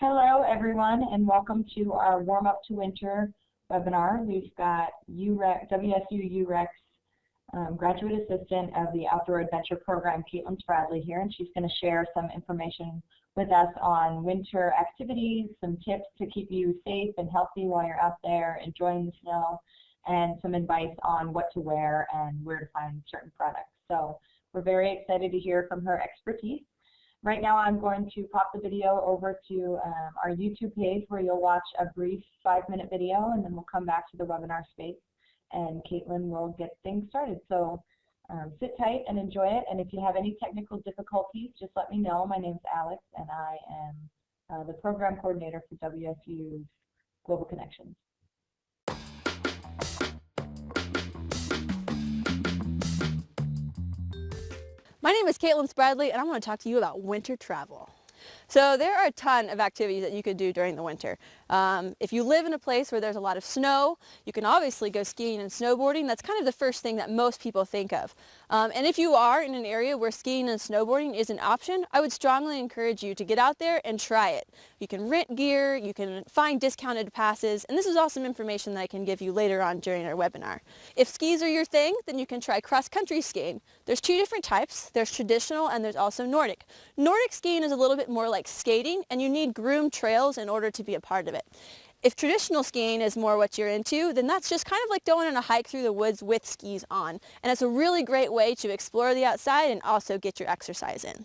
Hello, everyone, and welcome to our Warm Up to Winter webinar. We've got WSU UREX Graduate Assistant of the Outdoor Adventure Program, Katelyn Spradley here, and she's going to share some information with us on winter activities, some tips to keep you safe and healthy while you're out there enjoying the snow, and some advice on what to wear and where to find certain products. So we're very excited to hear from her expertise. Right now I'm going to pop the video over to our YouTube page where you'll watch a brief 5-minute video, and then we'll come back to the webinar space and Katelyn will get things started. So sit tight and enjoy it, and if you have any technical difficulties, just let me know. My name is Alex and I am the program coordinator for WSU's Global Connections. My name is Katelyn Spradley, and I want to talk to you about winter travel. So there are a ton of activities that you could do during the winter. If you live in a place where there's a lot of snow, you can obviously go skiing and snowboarding. That's kind of the first thing that most people think of. And if you are in an area where skiing and snowboarding is an option, I would strongly encourage you to get out there and try it. You can rent gear, you can find discounted passes, and this is all some information that I can give you later on during our webinar. If skis are your thing, then you can try cross-country skiing. There's two different types. There's traditional and there's also Nordic. Nordic skiing is a little bit more like skating, and you need groomed trails in order to be a part of it. If traditional skiing is more what you're into, then that's just kind of like going on a hike through the woods with skis on. And it's a really great way to explore the outside and also get your exercise in.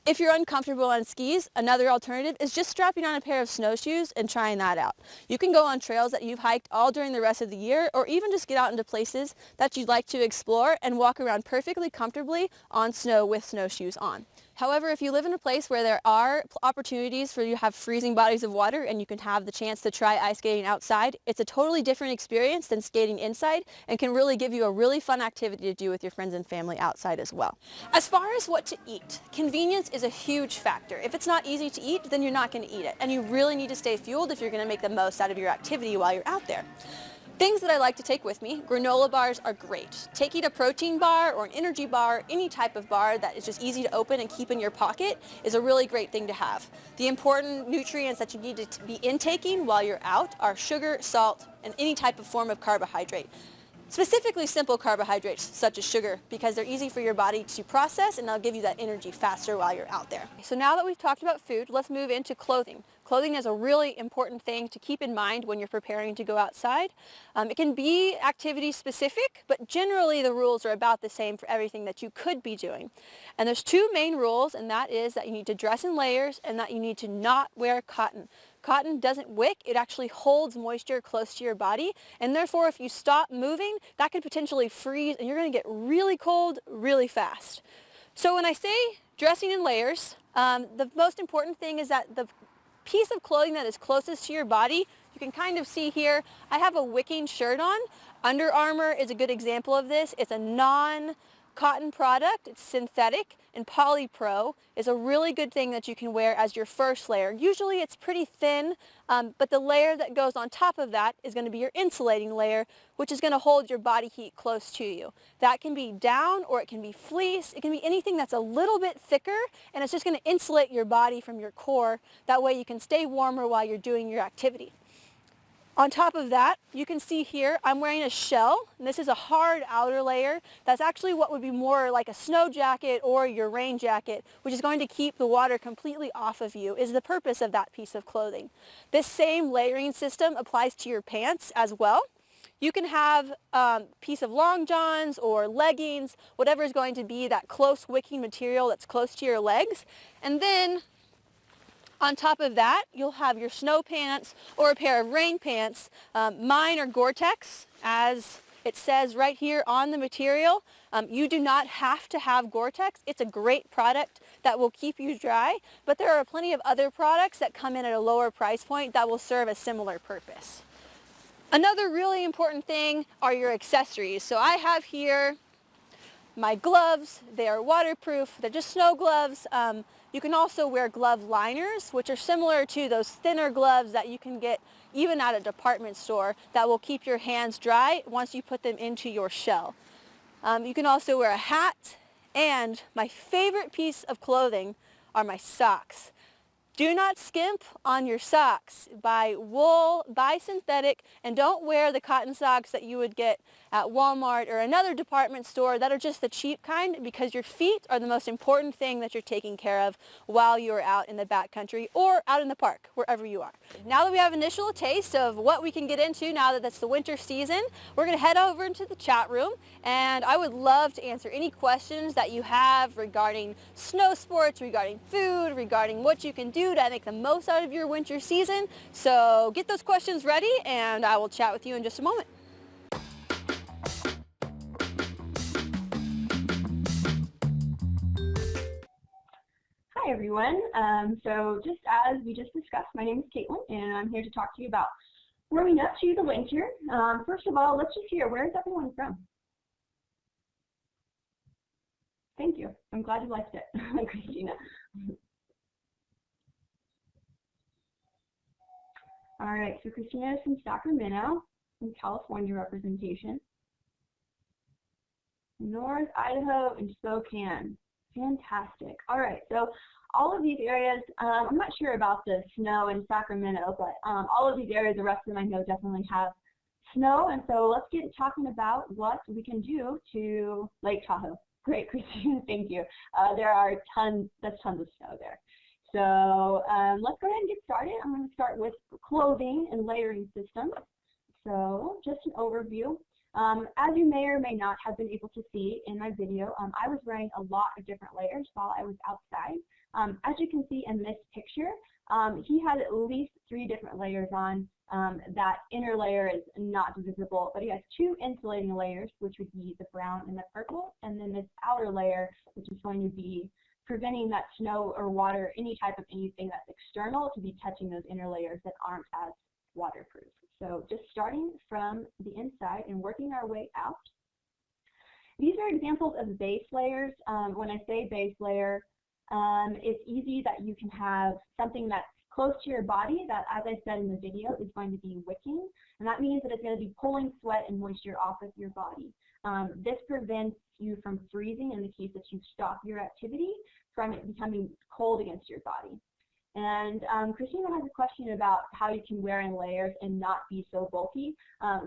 If you're uncomfortable on skis, another alternative is just strapping on a pair of snowshoes and trying that out. You can go on trails that you've hiked all during the rest of the year, or even just get out into places that you'd like to explore and walk around perfectly comfortably on snow with snowshoes on. However, if you live in a place where there are opportunities for you to have freezing bodies of water and you can have the chance to try ice skating outside, it's a totally different experience than skating inside and can really give you a really fun activity to do with your friends and family outside as well. As far as what to eat, convenience is a huge factor. If it's not easy to eat, then you're not going to eat it. And you really need to stay fueled if you're going to make the most out of your activity while you're out there. Things that I like to take with me, granola bars are great. Taking a protein bar or an energy bar, any type of bar that is just easy to open and keep in your pocket is a really great thing to have. The important nutrients that you need to be intaking while you're out are sugar, salt, and any type of form of carbohydrate. Specifically simple carbohydrates such as sugar, because they're easy for your body to process and they'll give you that energy faster while you're out there. So now that we've talked about food, let's move into clothing. Clothing is a really important thing to keep in mind when you're preparing to go outside. It can be activity specific, but generally the rules are about the same for everything that you could be doing. And there's two main rules, and that is that you need to dress in layers and that you need to not wear cotton. Cotton doesn't wick, it actually holds moisture close to your body, and therefore if you stop moving, that could potentially freeze and you're going to get really cold really fast. So when I say dressing in layers, the most important thing is that the piece of clothing that is closest to your body, you can kind of see here, I have a wicking shirt on. Under Armour is a good example of this. It's a non-cotton product, it's synthetic, and polypro is a really good thing that you can wear as your first layer. Usually it's pretty thin, but the layer that goes on top of that is going to be your insulating layer, which is going to hold your body heat close to you. That can be down or it can be fleece. It can be anything that's a little bit thicker, and it's just going to insulate your body from your core. That way you can stay warmer while you're doing your activity. On top of that, you can see here I'm wearing a shell, and this is a hard outer layer. That's actually what would be more like a snow jacket or your rain jacket, which is going to keep the water completely off of you, is the purpose of that piece of clothing. This same layering system applies to your pants as well. You can have a piece of long johns or leggings, whatever is going to be that close wicking material that's close to your legs, and then on top of that, you'll have your snow pants or a pair of rain pants. Mine are Gore-Tex, as it says right here on the material. You do not have to have Gore-Tex. It's a great product that will keep you dry, but there are plenty of other products that come in at a lower price point that will serve a similar purpose. Another really important thing are your accessories. So I have here my gloves. They are waterproof. They're just snow gloves. You can also wear glove liners, which are similar to those thinner gloves that you can get even at a department store that will keep your hands dry once you put them into your shell. You can also wear a hat, and my favorite piece of clothing are my socks. Do not skimp on your socks. Buy wool, buy synthetic, and don't wear the cotton socks that you would get at Walmart or another department store that are just the cheap kind, because your feet are the most important thing that you're taking care of while you're out in the backcountry or out in the park, wherever you are. Now that we have initial taste of what we can get into now that it's the winter season, we're going to head over into the chat room, and I would love to answer any questions that you have regarding snow sports, regarding food, regarding what you can do to make the most out of your winter season. So get those questions ready, and I will chat with you in just a moment. Hi everyone. So just as we just discussed, my name is Katelyn, and I'm here to talk to you about warming up to the winter. First of all, let's just hear, where is everyone from? Thank you. I'm glad you liked it, Christina. All right, so Christina is from Sacramento, from California representation. North Idaho and Spokane. Fantastic. All right, so all of these areas, I'm not sure about the snow in Sacramento, but all of these areas, the rest of them I know definitely have snow, and so let's get talking about what we can do to Lake Tahoe. Great, Christina, thank you. There are tons of snow there. So let's go ahead and get started. I'm going to start with clothing and layering systems. So just an overview. As you may or may not have been able to see in my video, I was wearing a lot of different layers while I was outside. As you can see in this picture, he had at least 3 different layers on. That inner layer is not visible, but he has 2 insulating layers, which would be the brown and the purple, and then this outer layer, which is going to be preventing that snow or water, any type of anything that's external, to be touching those inner layers that aren't as waterproof. So just starting from the inside and working our way out. These are examples of base layers. When I say base layer, it's easy that you can have something that's close to your body that, as I said in the video, is going to be wicking. And that means that it's going to be pulling sweat and moisture off of your body. This prevents you from freezing in the case that you stop your activity, from it becoming cold against your body. And Christina has a question about how you can wear in layers and not be so bulky.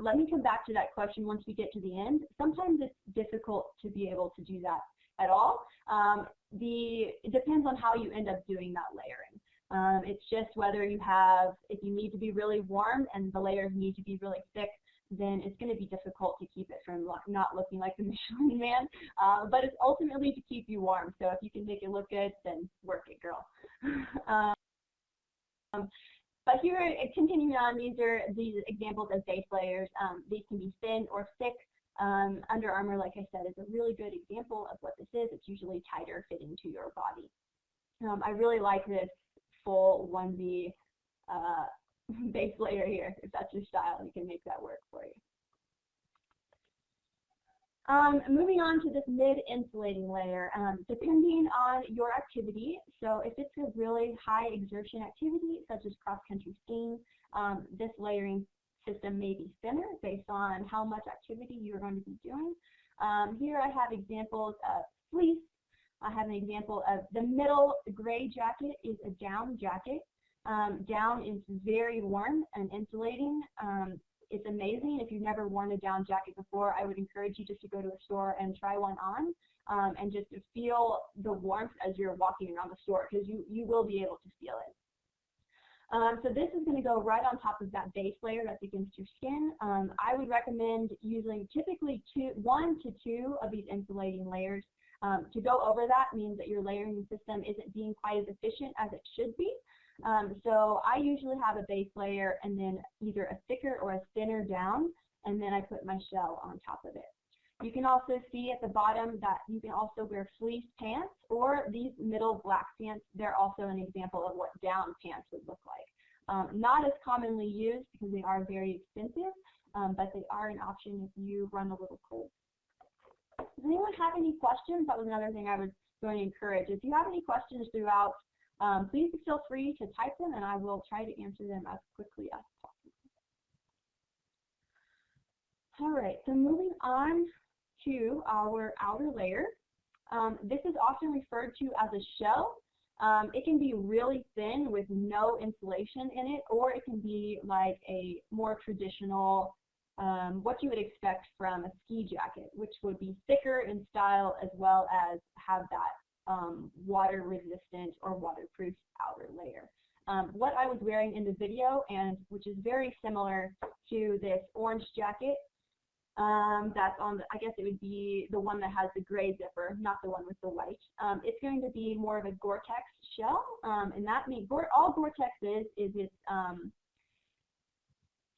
Let me come back to that question once we get to the end. Sometimes it's difficult to be able to do that at all. It depends on how you end up doing that layering. It's just whether you have, if you need to be really warm and the layers need to be really thick, then it's going to be difficult to keep it from not looking like the Michelin Man. But it's ultimately to keep you warm. So if you can make it look good, then work it, girl. But here, continuing on, these are these examples of base layers. These can be thin or thick. Under Armour, like I said, is a really good example of what this is. It's usually tighter fitting to your body. I really like this full onesie base layer here. If that's your style, you can make that work for you. Moving on to this mid-insulating layer, depending on your activity. So if it's a really high exertion activity, such as cross-country skiing, this layering system may be thinner based on how much activity you're going to be doing. Here I have examples of fleece. I have an example of the middle gray jacket is a down jacket. Down is very warm and insulating. It's amazing. If you've never worn a down jacket before, I would encourage you just to go to a store and try one on and just to feel the warmth as you're walking around the store, because you will be able to feel it. So this is going to go right on top of that base layer that's against your skin. I would recommend using typically 1 to 2 of these insulating layers. To go over that means that your layering system isn't being quite as efficient as it should be. So I usually have a base layer and then either a thicker or a thinner down, and then I put my shell on top of it. You can also see at the bottom that you can also wear fleece pants or these middle black pants. They're also an example of what down pants would look like. Not as commonly used because they are very expensive, but they are an option if you run a little cold. Does anyone have any questions? That was another thing I was going to encourage. If you have any questions throughout, please feel free to type them and I will try to answer them as quickly as possible. All right, so moving on to our outer layer. This is often referred to as a shell. It can be really thin with no insulation in it, or it can be like a more traditional, what you would expect from a ski jacket, which would be thicker in style as well as have that water resistant or waterproof outer layer. What I was wearing in the video, and which is very similar to this orange jacket, that's on, I guess it would be the one that has the gray zipper, not the one with the white. It's going to be more of a Gore-Tex shell, and that means all Gore-Tex is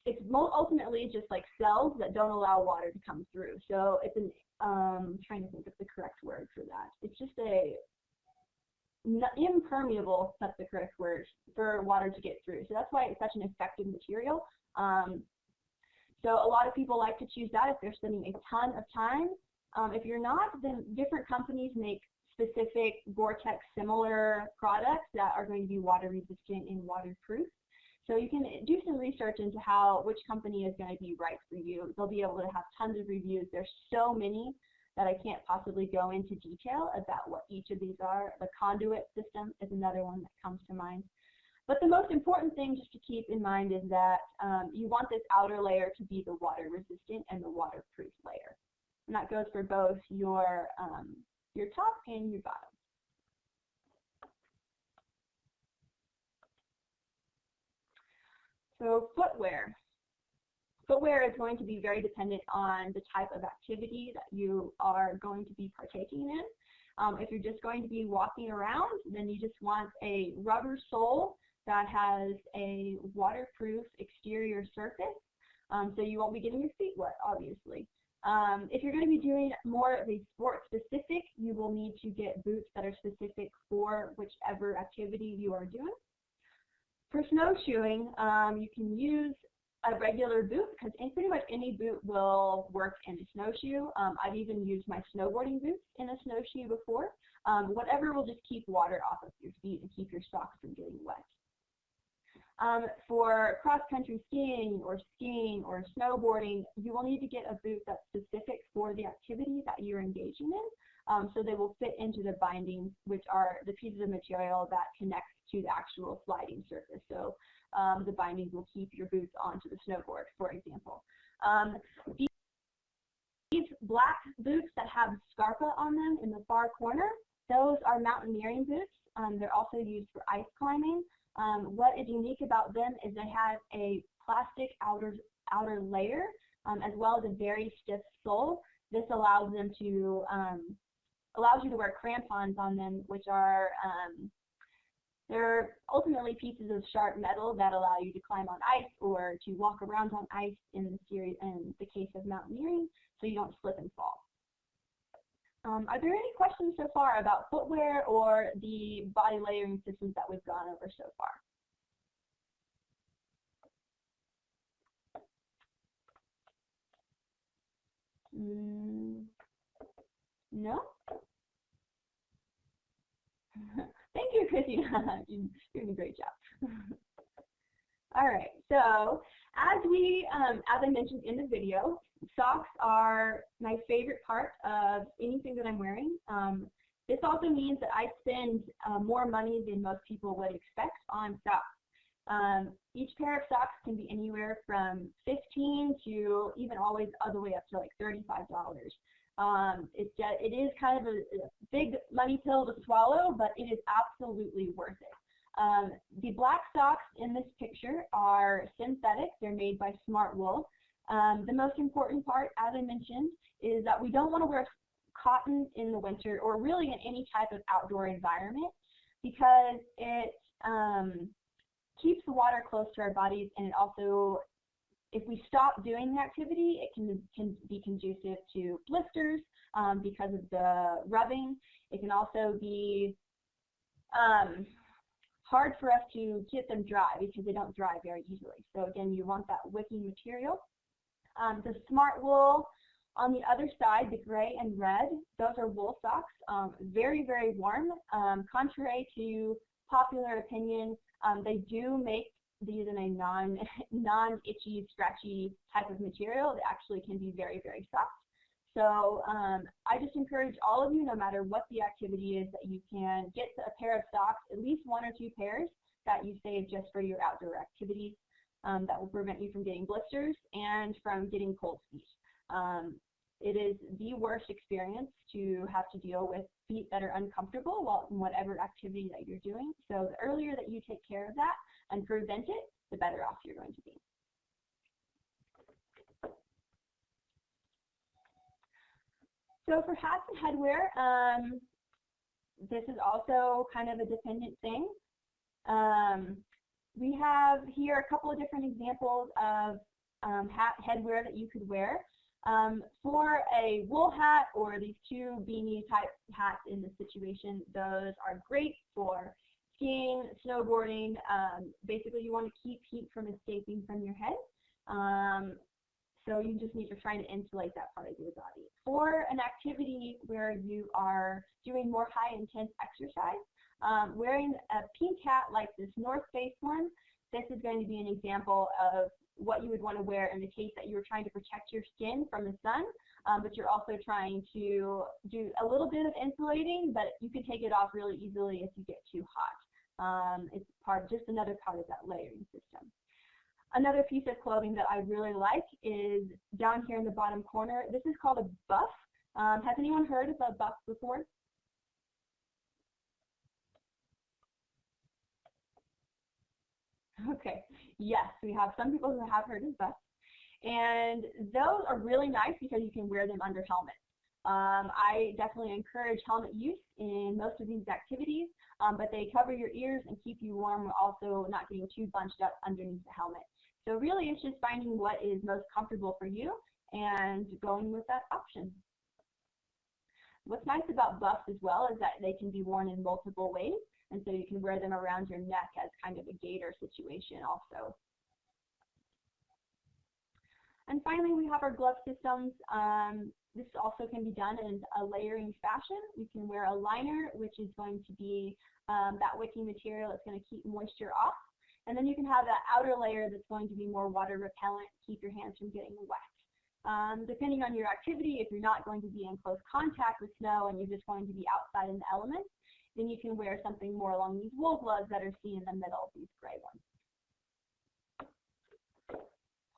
it's ultimately just like cells that don't allow water to come through. So it's an, I'm trying to think of the correct word for that. It's just a impermeable, that's the correct word, for water to get through. So that's why it's such an effective material. So a lot of people like to choose that if they're spending a ton of time. If you're not, then different companies make specific Gore-Tex similar products that are going to be water resistant and waterproof. So you can do some research into which company is going to be right for you. They'll be able to have tons of reviews. There's so many that I can't possibly go into detail about what each of these are. The conduit system is another one that comes to mind. But the most important thing just to keep in mind is that you want this outer layer to be the water resistant and the waterproof layer. And that goes for both your top and your bottom. So footwear. Footwear is going to be very dependent on the type of activity that you are going to be partaking in. If you're just going to be walking around, then you just want a rubber sole that has a waterproof exterior surface, so you won't be getting your feet wet, obviously. If you're going to be doing more of a sport specific, you will need to get boots that are specific for whichever activity you are doing. For snowshoeing, you can use a regular boot because pretty much any boot will work in a snowshoe. I've even used my snowboarding boots in a snowshoe before. Whatever will just keep water off of your feet and keep your socks from getting wet. For cross-country skiing or snowboarding, you will need to get a boot that's specific for the activity that you're engaging in. So they will fit into the bindings, which are the pieces of material that connects to the actual sliding surface. So the bindings will keep your boots onto the snowboard, for example. These black boots that have scarpa on them in the far corner, those are mountaineering boots. They're also used for ice climbing. What is unique about them is they have a plastic outer layer as well as a very stiff sole. This allows them to allows you to wear crampons on them, which are they're ultimately pieces of sharp metal that allow you to climb on ice or to walk around on ice in the case of mountaineering, so you don't slip and fall. Are there any questions so far about footwear or the body layering systems that we've gone over so far? No? Thank you, Christina. You're doing a great job. All right, so as I mentioned in the video, socks are my favorite part of anything that I'm wearing. This also means that I spend more money than most people would expect on socks. Each pair of socks can be anywhere from $15 to even always all the way up to like $35. It is kind of a big money pill to swallow, but it is absolutely worth it. The black socks in this picture are synthetic. They're made by Smart Wool. The most important part, as I mentioned, is that we don't want to wear cotton in the winter or really in any type of outdoor environment because it keeps the water close to our bodies, and it also, if we stop doing the activity, it can be conducive to blisters because of the rubbing. It can also be hard for us to get them dry because they don't dry very easily. So again, you want that wicking material. The Smart Wool on the other side, the gray and red, those are wool socks, very, very warm. Contrary to popular opinion, they do make these in a non-itchy, scratchy type of material. They actually can be very, very soft. So I just encourage all of you, no matter what the activity is, that you can get a pair of socks, at least 1 or 2 pairs that you save just for your outdoor activities. That will prevent you from getting blisters and from getting cold feet. It is the worst experience to have to deal with feet that are uncomfortable while in whatever activity that you're doing. So the earlier that you take care of that and prevent it, the better off you're going to be. So for hats and headwear, this is also kind of a dependent thing. We have here a couple of different examples of headwear that you could wear. For a wool hat or these 2 beanie type hats in this situation, those are great for skiing, snowboarding. Basically, you want to keep heat from escaping from your head. So you just need to try to insulate that part of your body. For an activity where you are doing more high intense exercise, wearing a pink hat like this North Face one, this is going to be an example of what you would want to wear in the case that you were trying to protect your skin from the sun, but you're also trying to do a little bit of insulating, but you can take it off really easily if you get too hot. It's just another part of that layering system. Another piece of clothing that I really like is down here in the bottom corner. This is called a buff. Has anyone heard of a buff before? Okay, yes, we have some people who have heard of buffs. And those are really nice because you can wear them under helmets. I definitely encourage helmet use in most of these activities, but they cover your ears and keep you warm while also not getting too bunched up underneath the helmet. So really it's just finding what is most comfortable for you and going with that option. What's nice about buffs as well is that they can be worn in multiple ways, and so you can wear them around your neck as kind of a gaiter situation also. And finally, we have our glove systems. This also can be done in a layering fashion. You can wear a liner, which is going to be that wicking material that's going to keep moisture off. And then you can have that outer layer that's going to be more water repellent, keep your hands from getting wet. Depending on your activity, if you're not going to be in close contact with snow and you're just going to be outside in the elements, then you can wear something more along these wool gloves that are seen in the middle of these gray ones.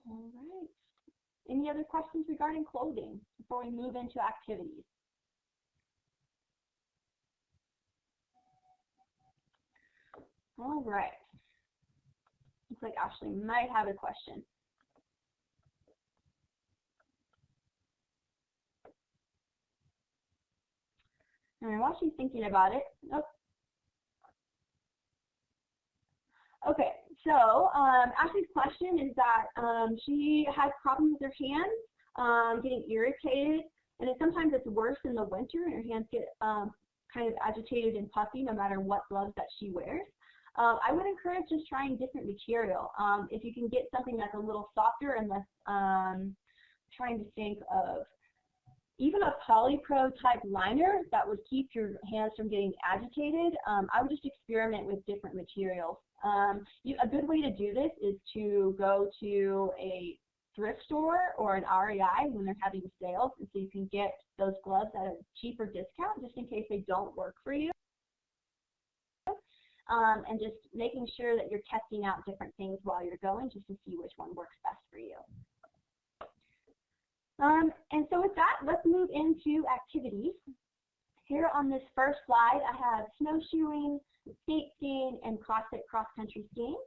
All right. Any other questions regarding clothing before we move into activities? All right. Looks like Ashley might have a question. And while she's thinking about it, okay, so Ashley's question is that she has problems with her hands, getting irritated, and sometimes it's worse in the winter, and her hands get kind of agitated and puffy no matter what gloves that she wears. I would encourage just trying different material. If you can get something that's a little softer and less, trying to think of even a polypro type liner that would keep your hands from getting agitated. I would just experiment with different materials. A good way to do this is to go to a thrift store or an REI when they're having sales, and so you can get those gloves at a cheaper discount just in case they don't work for you. And just making sure that you're testing out different things while you're going just to see which one works best for you. And so with that, let's move into activities. Here on this first slide, I have snowshoeing, skate skiing, and cross-country skiing.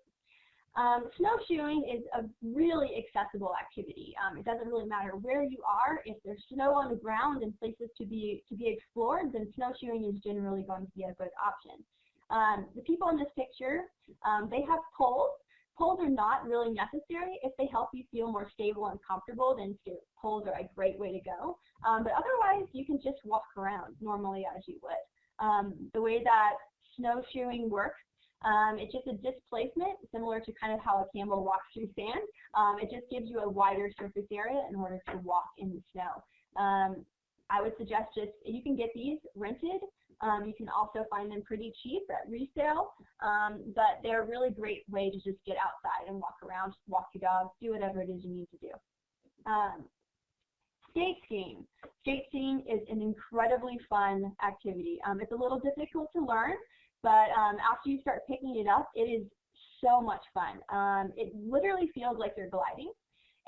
Snowshoeing is a really accessible activity. It doesn't really matter where you are. If there's snow on the ground and places to be explored, then snowshoeing is generally going to be a good option. The people in this picture, they have poles. Poles are not really necessary. If they help you feel more stable and comfortable, then poles are a great way to go. But otherwise, you can just walk around normally as you would. The way that snowshoeing works, it's just a displacement, similar to kind of how a camel walks through sand. It just gives you a wider surface area in order to walk in the snow. I would suggest you can get these rented. You can also find them pretty cheap at resale, but they're a really great way to just get outside and walk around, walk your dog, do whatever it is you need to do. skate skiing. Skate skiing is an incredibly fun activity. It's a little difficult to learn, but after you start picking it up, it is so much fun. It literally feels like you're gliding.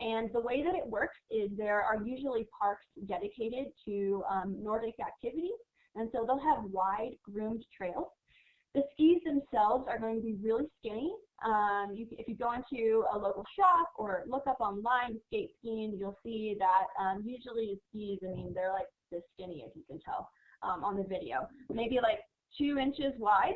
And the way that it works is there are usually parks dedicated to Nordic activities, and so they'll have wide groomed trails. The skis themselves are going to be really skinny. If you go into a local shop or look up online skate skiing, you'll see that usually the skis, I mean, they're like this skinny, as you can tell on the video, maybe like 2 inches wide.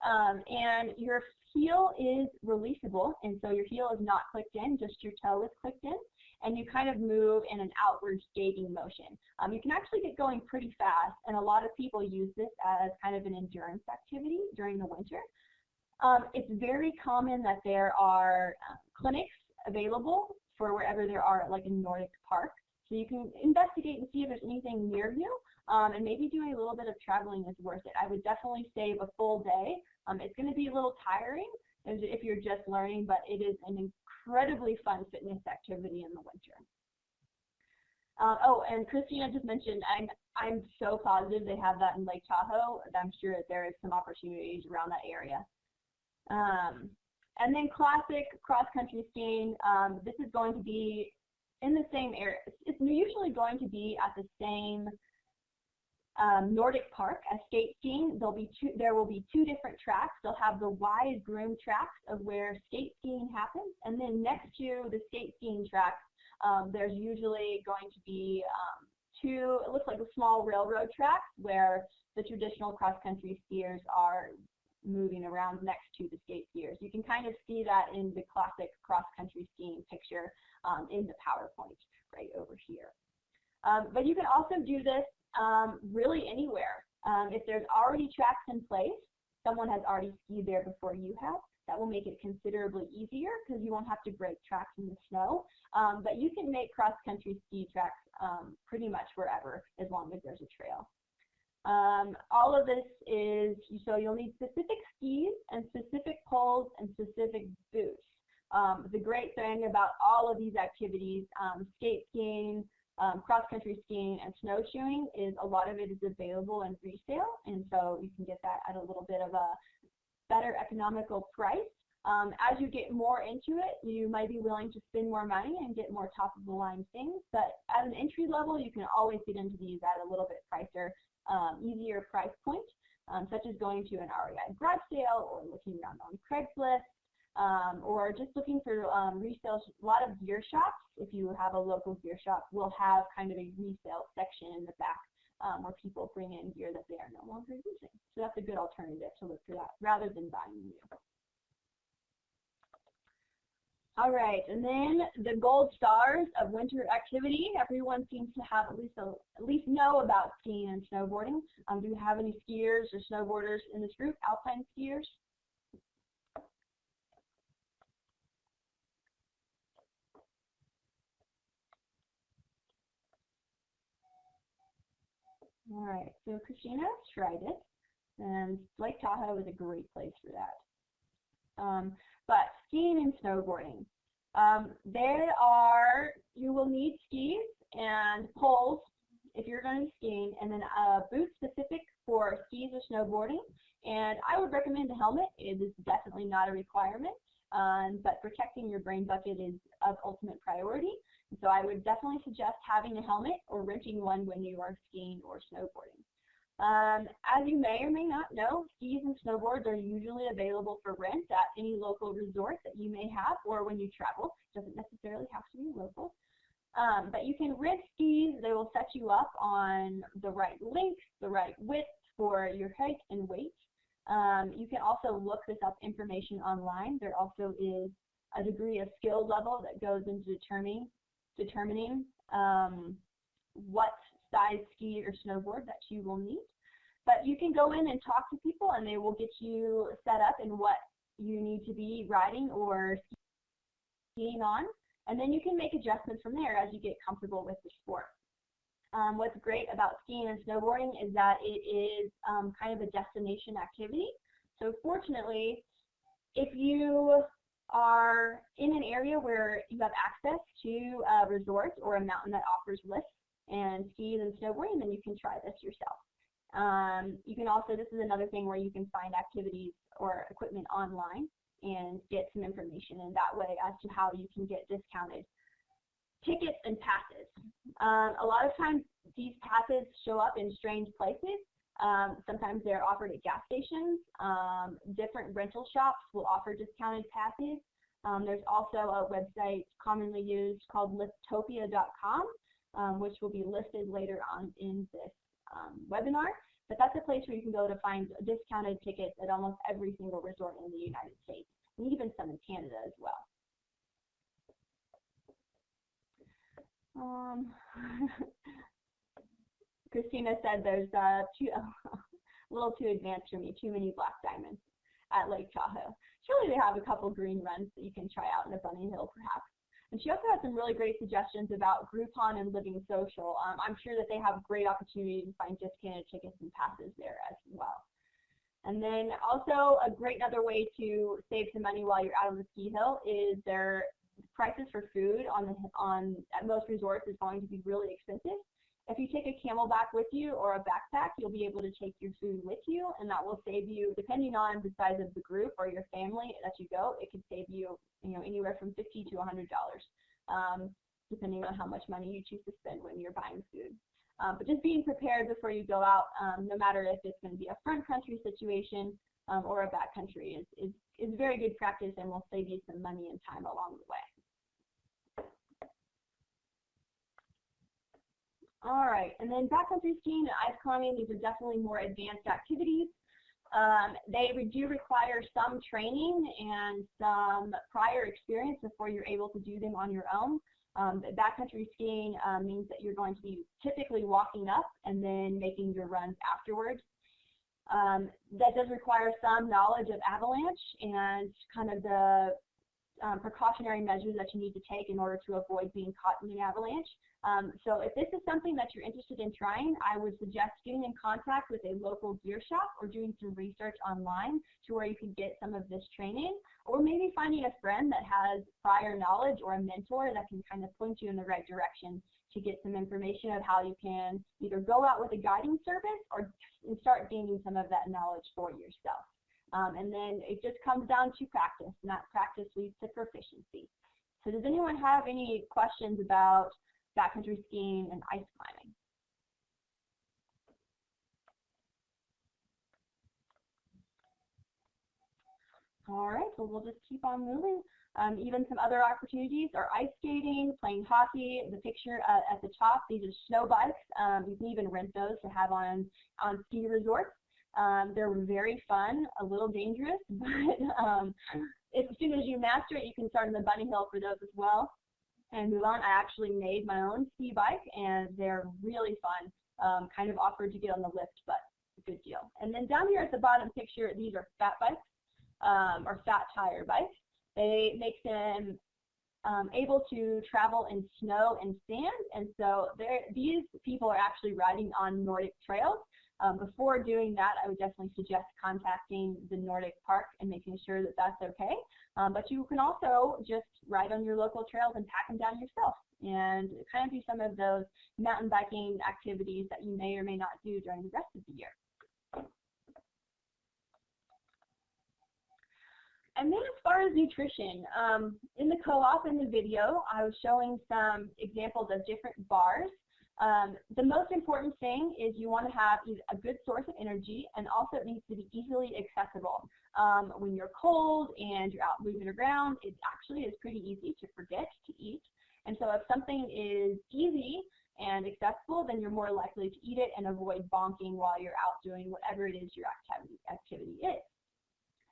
And your heel is releasable, and so your heel is not clicked in, just your toe is clicked in, and you kind of move in an outward skating motion. You can actually get going pretty fast, and a lot of people use this as kind of an endurance activity during the winter. It's very common that there are clinics available for wherever there are like a Nordic park, so you can investigate and see if there's anything near you, and maybe doing a little bit of traveling is worth it. I would definitely save a full day. It's going to be a little tiring if you're just learning, but it is an incredibly fun fitness activity in the winter. Oh, and Christina just mentioned, I'm so positive they have that in Lake Tahoe. I'm sure that there is some opportunities around that area. And then classic cross-country skiing, this is going to be in the same area. It's usually going to be at the same Nordic park as skate skiing. There will be 2 different tracks. They'll have the wide groomed tracks of where skate skiing happens, and then next to the skate skiing tracks, there's usually going to be 2, it looks like a small railroad tracks where the traditional cross-country skiers are moving around next to the skate skiers. You can kind of see that in the classic cross-country skiing picture in the PowerPoint right over here. But you can also do this really anywhere. If there's already tracks in place, someone has already skied there before you have, that will make it considerably easier because you won't have to break tracks in the snow. But you can make cross-country ski tracks pretty much wherever as long as there's a trail. All of this is, so you'll need specific skis and specific poles and specific boots. The great thing about all of these activities, skate skiing, cross-country skiing, and snowshoeing, is a lot of it is available in resale, and so you can get that at a little bit of a better economical price. As you get more into it, you might be willing to spend more money and get more top-of-the-line things, but at an entry level, you can always get into these at a little bit pricier, easier price point, such as going to an REI garage sale or looking around on Craigslist, or just looking for resale. A lot of gear shops, if you have a local gear shop, will have kind of a resale section in the back where people bring in gear that they are no longer using. So that's a good alternative to look for that rather than buying new. All right, and then the gold stars of winter activity. Everyone seems to have at least know about skiing and snowboarding. Do you have any skiers or snowboarders in this group? Alpine skiers? All right, so Christina tried it, and Lake Tahoe is a great place for that. But skiing and snowboarding, you will need skis and poles if you're going to be skiing, and then a boot specific for skis or snowboarding. And I would recommend a helmet. It is definitely not a requirement, but protecting your brain bucket is of ultimate priority. So I would definitely suggest having a helmet or renting one when you are skiing or snowboarding. As you may or may not know, skis and snowboards are usually available for rent at any local resort that you may have, or when you travel. It doesn't necessarily have to be local. But you can rent skis. They will set you up on the right length, the right width for your height and weight. You can also look this up information online. There also is a degree of skill level that goes into determining what size ski or snowboard that you will need. But you can go in and talk to people, and they will get you set up in what you need to be riding or skiing on, and then you can make adjustments from there as you get comfortable with the sport. What's great about skiing and snowboarding is that it is kind of a destination activity. So fortunately, if you are in an area where you have access to a resort or a mountain that offers lifts, and skis and snowboarding, then you can try this yourself. You can also, this is another thing where you can find activities or equipment online and get some information in that way as to how you can get discounted tickets and passes. A lot of times these passes show up in strange places. Sometimes they're offered at gas stations. Different rental shops will offer discounted passes. There's also a website commonly used called liftopia.com, which will be listed later on in this webinar. But that's a place where you can go to find discounted tickets at almost every single resort in the United States, and even some in Canada as well. Christina said there's a little too advanced for me, too many black diamonds at Lake Tahoe. Surely they have a couple green runs that you can try out in a bunny hill perhaps. And she also had some really great suggestions about Groupon and Living Social. I'm sure that they have great opportunity to find discounted tickets and passes there as well. And then also a great other way to save some money while you're out on the ski hill is their prices for food at most resorts is going to be really expensive. If you take a camelback with you or a backpack, you'll be able to take your food with you, and that will save you, depending on the size of the group or your family that you go, it could save you, anywhere from $50 to $100, depending on how much money you choose to spend when you're buying food. But just being prepared before you go out, no matter if it's going to be a front country situation or a back country, is very good practice and will save you some money and time along the way. All right, and then backcountry skiing and ice climbing, these are definitely more advanced activities. They do require some training and some prior experience before you're able to do them on your own. Backcountry skiing means that you're going to be typically walking up and then making your runs afterwards. That does require some knowledge of avalanche and kind of the precautionary measures that you need to take in order to avoid being caught in an avalanche. So if this is something that you're interested in trying, I would suggest getting in contact with a local gear shop or doing some research online to where you can get some of this training, or maybe finding a friend that has prior knowledge or a mentor that can kind of point you in the right direction to get some information of how you can either go out with a guiding service or start gaining some of that knowledge for yourself. And then it just comes down to practice, and that practice leads to proficiency. So does anyone have any questions about backcountry skiing and ice climbing? All right, so we'll just keep on moving. Even some other opportunities are ice skating, playing hockey. The picture at the top, these are snow bikes. You can even rent those to have on ski resorts. They're very fun, a little dangerous, but as soon as you master it, you can start in the bunny hill for those as well and move on. I actually made my own ski bike, and they're really fun. Kind of awkward to get on the lift, but a good deal. And then down here at the bottom picture, these are fat bikes, or fat tire bikes. They make them able to travel in snow and sand, and so these people are actually riding on Nordic trails. Before doing that, I would definitely suggest contacting the Nordic Park and making sure that that's okay. But you can also just ride on your local trails and pack them down yourself and kind of do some of those mountain biking activities that you may or may not do during the rest of the year. And then as far as nutrition, in the co-op in the video, I was showing some examples of different bars. The most important thing is you want to have a good source of energy, and also it needs to be easily accessible. When you're cold and you're out moving around, it actually is pretty easy to forget to eat. And so if something is easy and accessible, then you're more likely to eat it and avoid bonking while you're out doing whatever it is your activity is.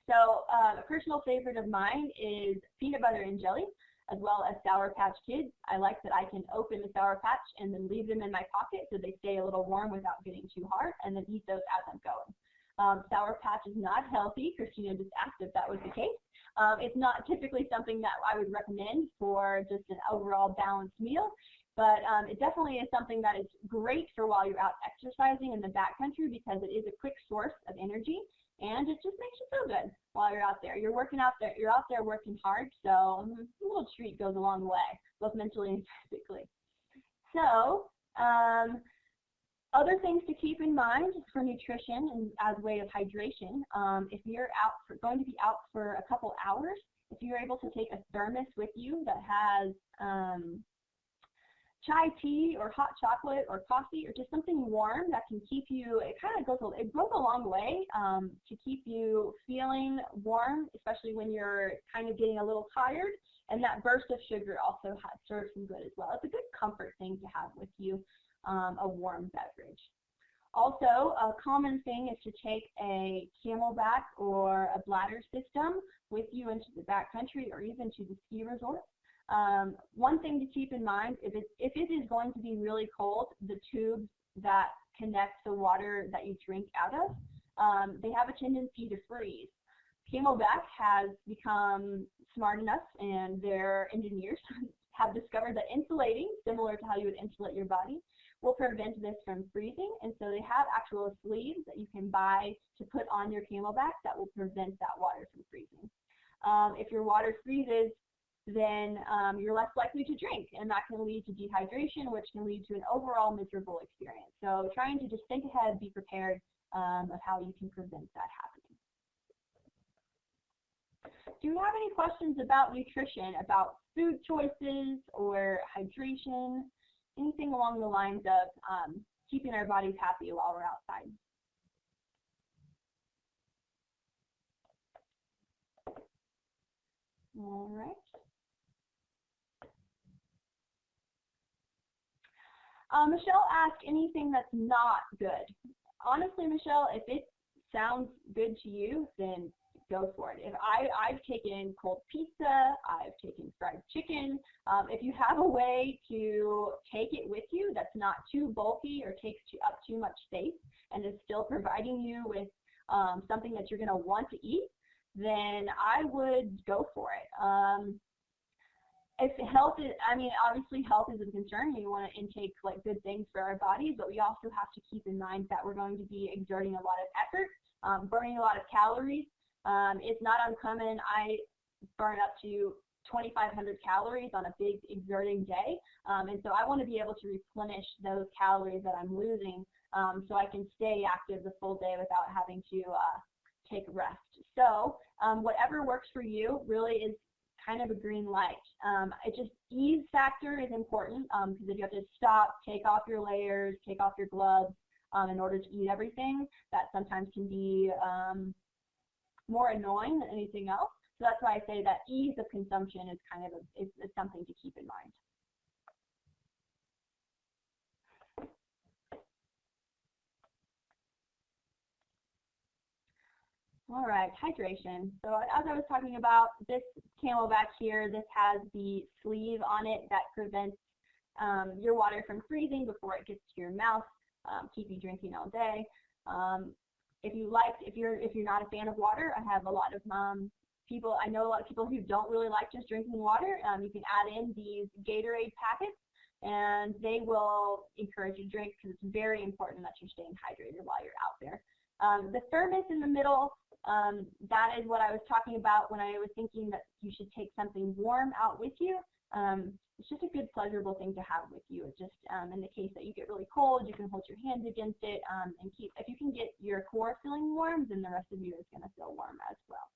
So a personal favorite of mine is peanut butter and jelly, as well as Sour Patch Kids. I like that I can open the Sour Patch and then leave them in my pocket so they stay a little warm without getting too hard, and then eat those as I'm going. Sour Patch is not healthy. Christina just asked if that was the case. It's not typically something that I would recommend for just an overall balanced meal, but it definitely is something that is great for while you're out exercising in the backcountry, because it is a quick source of energy, and it just makes you feel good while you're out there. You're out there working hard, so a little treat goes a long way, both mentally and physically. So Other things to keep in mind for nutrition and as a way of hydration, if you're going to be out for a couple hours, if you're able to take a thermos with you that has chai tea or hot chocolate or coffee or just something warm that can keep you, it goes a long way to keep you feeling warm, especially when you're kind of getting a little tired. And that burst of sugar also serves some good as well. It's a good comfort thing to have with you, a warm beverage. Also, a common thing is to take a camelback or a bladder system with you into the backcountry or even to the ski resort. One thing to keep in mind, if it is going to be really cold, the tubes that connect the water that you drink out of, they have a tendency to freeze. Camelback has become smart enough, and their engineers have discovered that insulating, similar to how you would insulate your body, will prevent this from freezing. And so they have actual sleeves that you can buy to put on your camelback that will prevent that water from freezing. If your water freezes, then you're less likely to drink, and that can lead to dehydration, which can lead to an overall miserable experience. So trying to just think ahead, be prepared of how you can prevent that happening. Do you have any questions about nutrition, about food choices or hydration, anything along the lines of keeping our bodies happy while we're outside? All right. Michelle asked anything that's not good. Honestly, Michelle, if it sounds good to you, then go for it. If I've taken cold pizza, I've taken fried chicken. If you have a way to take it with you that's not too bulky or takes up too much space and is still providing you with something that you're going to want to eat, then I would go for it. If health is, obviously health is a concern. We want to intake good things for our bodies, but we also have to keep in mind that we're going to be exerting a lot of effort, burning a lot of calories. It's not uncommon. I burn up to 2,500 calories on a big exerting day, and so I want to be able to replenish those calories that I'm losing so I can stay active the full day without having to take a rest. So whatever works for you really is kind of a green light. It just ease factor is important because if you have to stop, take off your layers, take off your gloves in order to eat everything, that sometimes can be more annoying than anything else. So that's why I say that ease of consumption is kind of is something to keep in mind. All right, hydration. So as I was talking about, this camelback here, this has the sleeve on it that prevents your water from freezing before it gets to your mouth, keep you drinking all day. If you're not a fan of water, I have a lot of people, I know a lot of people who don't really like just drinking water. You can add in these Gatorade packets, and they will encourage you to drink because it's very important that you're staying hydrated while you're out there. The thermos in the middle, that is what I was talking about when I was thinking that you should take something warm out with you. It's just a good, pleasurable thing to have with you. It's just in the case that you get really cold, you can hold your hands against it and if you can get your core feeling warm, then the rest of you is going to feel warm as well.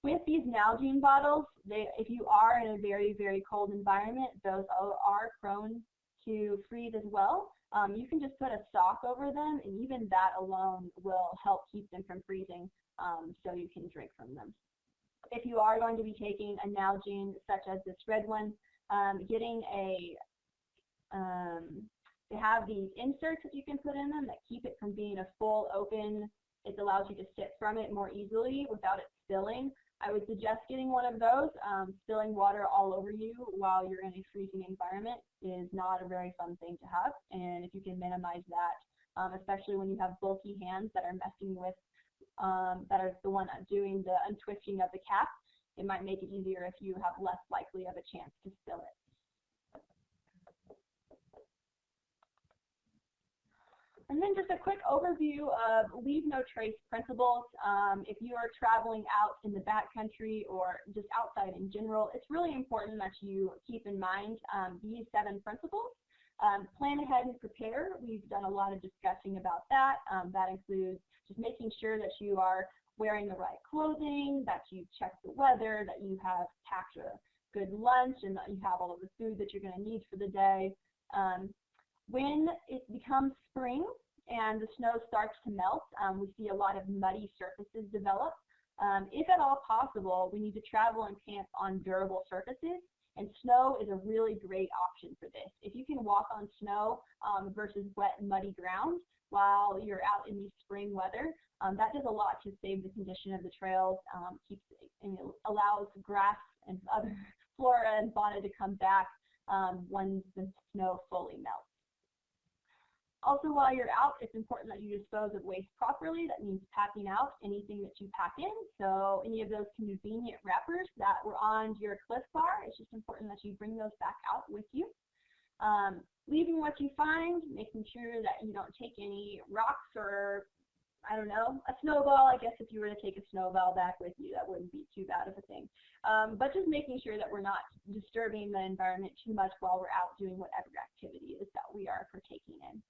With these Nalgene bottles, if you are in a very, very cold environment, those are prone to freeze as well. You can just put a sock over them, and even that alone will help keep them from freezing so you can drink from them. If you are going to be taking a Nalgene, such as this red one, getting they have these inserts that you can put in them that keep it from being a full open. It allows you to sip from it more easily without it spilling. I would suggest getting one of those. Spilling water all over you while you're in a freezing environment is not a very fun thing to have, and if you can minimize that, especially when you have bulky hands that are messing with, that are the one doing the untwisting of the cap, it might make it easier if you have less likely of a chance to spill it. And then just a quick overview of leave no trace principles. If you are traveling out in the backcountry or just outside in general, it's really important that you keep in mind these 7 principles. Plan ahead and prepare. We've done a lot of discussing about that. That includes just making sure that you are wearing the right clothing, that you check the weather, that you have packed a good lunch, and that you have all of the food that you're going to need for the day. When it becomes spring and the snow starts to melt, we see a lot of muddy surfaces develop. If at all possible, we need to travel and camp on durable surfaces, and snow is a really great option for this. If you can walk on snow versus wet and muddy ground while you're out in the spring weather, that does a lot to save the condition of the trails, and it allows grass and other flora and fauna to come back when the snow fully melts. Also, while you're out, it's important that you dispose of waste properly. That means packing out anything that you pack in. So any of those convenient wrappers that were on your Cliff Bar, it's just important that you bring those back out with you. Leaving what you find, making sure that you don't take any rocks or, I don't know, a snowball. I guess if you were to take a snowball back with you, that wouldn't be too bad of a thing. But just making sure that we're not disturbing the environment too much while we're out doing whatever activity it is that we are partaking in.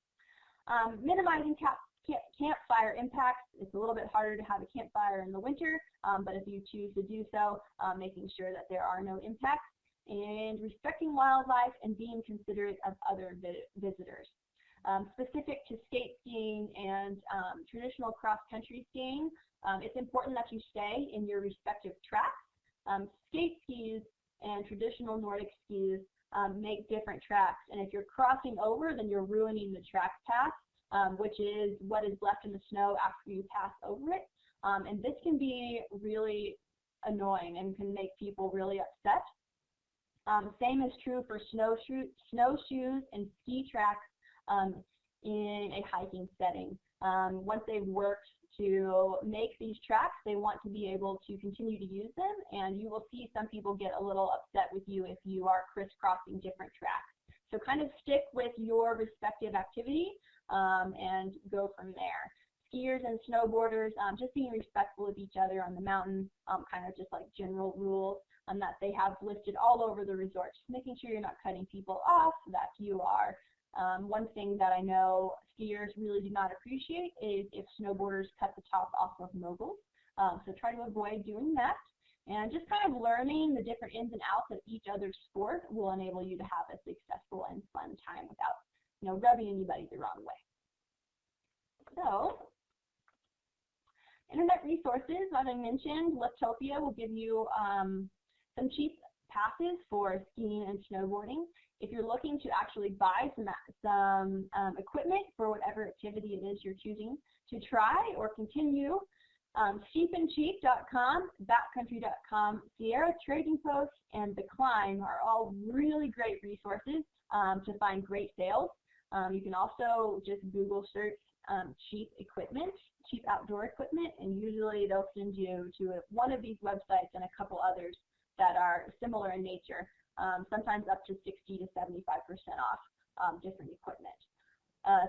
Minimizing campfire impacts. It's a little bit harder to have a campfire in the winter, but if you choose to do so, making sure that there are no impacts, and respecting wildlife and being considerate of other visitors. Specific to skate skiing and traditional cross-country skiing, it's important that you stay in your respective tracks. Skate skis and traditional Nordic skis make different tracks, and if you're crossing over, then you're ruining the track path, which is what is left in the snow after you pass over it. And this can be really annoying and can make people really upset. Same is true for snowshoes and ski tracks in a hiking setting. Once they've worked to make these tracks, they want to be able to continue to use them, and you will see some people get a little upset with you if you are crisscrossing different tracks. So kind of stick with your respective activity and go from there. Skiers and snowboarders, just being respectful of each other on the mountain, kind of just like general rules that they have listed all over the resort. Just making sure you're not cutting people off, that you are. One thing that I know skiers really do not appreciate is if snowboarders cut the top off of moguls. So try to avoid doing that. And just kind of learning the different ins and outs of each other's sport will enable you to have a successful and fun time without, rubbing anybody the wrong way. So, internet resources, as I mentioned, Liftopia will give you some cheap passes for skiing and snowboarding. If you're looking to actually buy some equipment for whatever activity it is you're choosing to try or continue, sheepandcheap.com, backcountry.com, Sierra Trading Post, and The Climb are all really great resources to find great sales. You can also just Google search cheap equipment, cheap outdoor equipment, and usually they'll send you to one of these websites and a couple others that are similar in nature, sometimes up to 60 to 75% off different equipment.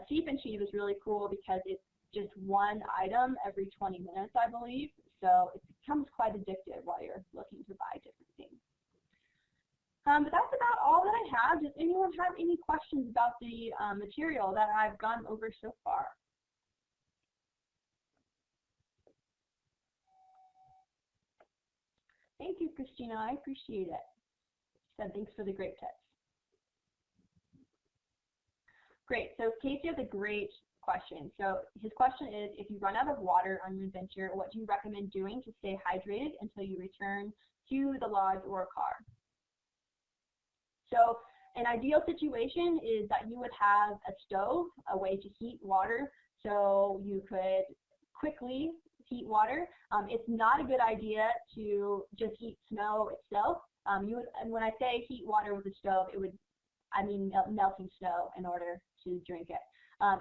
Sheep and Cheap is really cool because it's just one item every 20 minutes, I believe, so it becomes quite addictive while you're looking to buy different things. But that's about all that I have. Does anyone have any questions about the material that I've gone over so far? Thank you, Christina. I appreciate it. She said thanks for the great tips. Great. So Casey has a great question. So his question is, if you run out of water on your adventure, what do you recommend doing to stay hydrated until you return to the lodge or car? So an ideal situation is that you would have a stove, a way to heat water, so you could quickly heat water. It's not a good idea to just heat snow itself. And when I say heat water with a stove, I mean melting snow in order to drink it.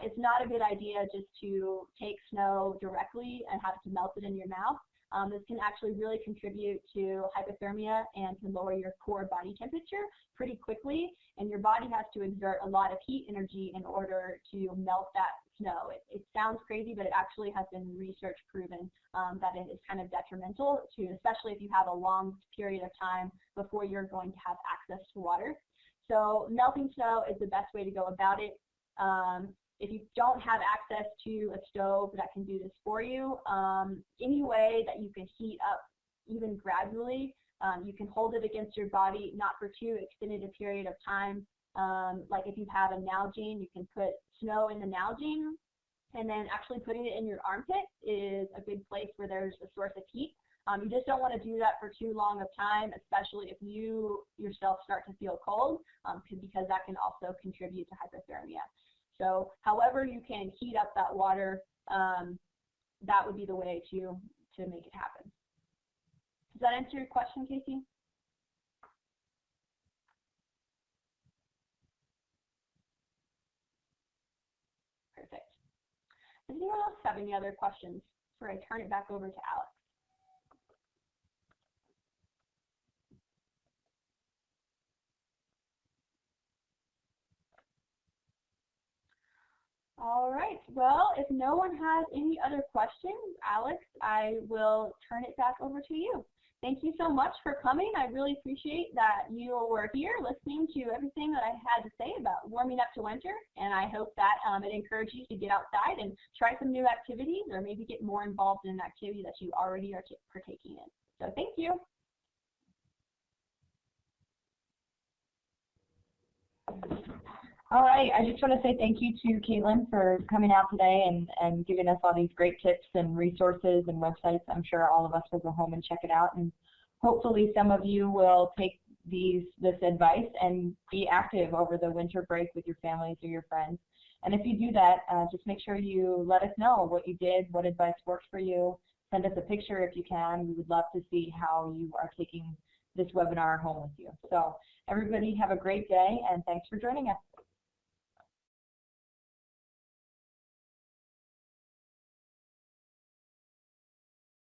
It's not a good idea just to take snow directly and have to melt it in your mouth. This can actually really contribute to hypothermia and can lower your core body temperature pretty quickly, and your body has to exert a lot of heat energy in order to melt that snow. It sounds crazy, but it actually has been research proven that it is kind of detrimental to, especially if you have a long period of time before you're going to have access to water. So melting snow is the best way to go about it. If you don't have access to a stove that can do this for you, any way that you can heat up even gradually, you can hold it against your body, not for too extended a period of time. Like if you have a Nalgene, you can put snow in the Nalgene, and then actually putting it in your armpit is a good place where there's a source of heat. You just don't want to do that for too long of time, especially if you yourself start to feel cold, because that can also contribute to hypothermia. So however you can heat up that water, that would be the way to make it happen. Does that answer your question, Casey? Perfect. Does anyone else have any other questions before I turn it back over to Alex? All right, well, if no one has any other questions, Alex, I will turn it back over to you. Thank you so much for coming. I really appreciate that you were here listening to everything that I had to say about warming up to winter, and I hope that it encouraged you to get outside and try some new activities, or maybe get more involved in an activity that you already are partaking in. So thank you. All right, I just want to say thank you to Katelyn for coming out today and giving us all these great tips and resources and websites. I'm sure all of us will go home and check it out, and hopefully some of you will take this advice and be active over the winter break with your families or your friends. And if you do that, just make sure you let us know what you did, what advice worked for you. Send us a picture if you can. We would love to see how you are taking this webinar home with you. So everybody have a great day, and thanks for joining us.